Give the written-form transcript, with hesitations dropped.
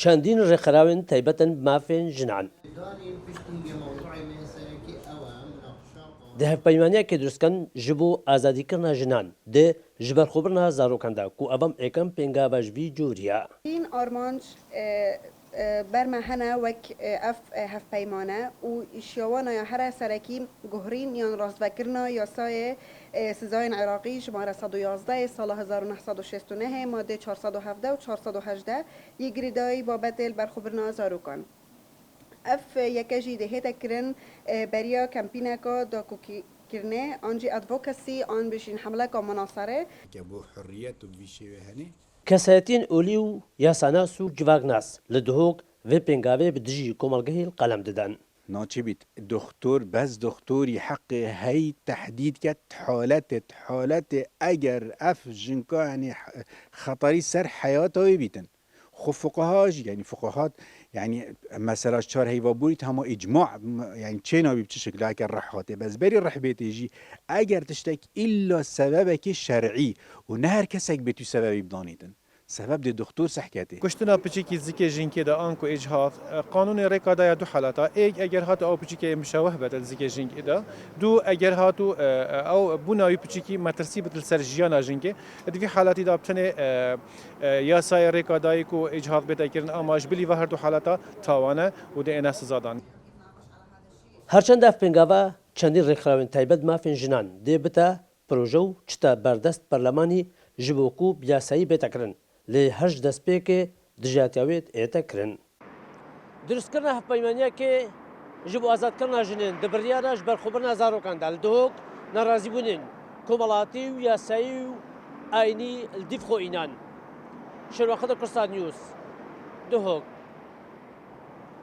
چەندین ڕێکخراوێن تایبەتن مافێن ژنان دههفپەیمانیەکێ دروستکەن ji bo azadîkirina jinan di ji ber xwebirina zarokan de ku ev êkem pênga baş vî cûriya. این آرمانج برما هنا وک اف هفپیمانه و ایشیوانا یا هر سرکی گهرین یا راستوکرنا یاسای سزای عراقی شماره 111 سال 1969 ماده 417 و 418 یک گریدایی بابت برخوبرنا زاروکان. اف یکجی دهیتا کرن بریا کمپینکا داکوکی کرنه آنجی ادوکسی آن بشین حمله کا مناصره که بو حریت و ویشوه هنی Kesayetên olî û yasanas û civaknas li dihok vê pêngavê bi dijî komelgehê qelem didin. ناچی بیت دکتر بس دکتری حق هی تحدید کرد حالت اگر اف جنکا یعنی خطری سر حیات های بیتن خب فقهاش یعنی فقهات یعنی مثلا چهار هیوا بورید همه اجماع یعنی چه نابی بچه شکل اگر رحاته بس بری رح بیتیجی اگر تشتک الا سبب که شرعی و نه هر کسک بتو سببی بدانیدن سبب ده دکتر صحکته کشتنا پچیکی زیک جینکی دا آنکو اجهاف قانون ریکادا یا دو حالتا ایک اگر هاتو او پچیکی مشابه بده زیک جینکی دا دو اگر هاتو او بناوی پچیکی مترسی بتل سر جیانا جینکی دوی حالاتی دا بتنه یاسای ریکادایی کو اجهاف بده کرن اماش بلی و هر دو حالتا تاوانه و ده اینا سزادان Herçend ev pêngava çendîn rêxerawên taybet mafên jinan dê bite proje û çita berdest berlemanî ji bo ku yasayî bête kirin lê her ji destpêkê dijatiya wê ête kirin. Durustkirina hevpeymaniyekê ji bo azadkirina jinên di biryara ji ber xwebirina zarokan de li dihok nerazîbûnên komelatî û yasayî û aynî li dîv xwe înan. Şerwexda Kurstan News dihok.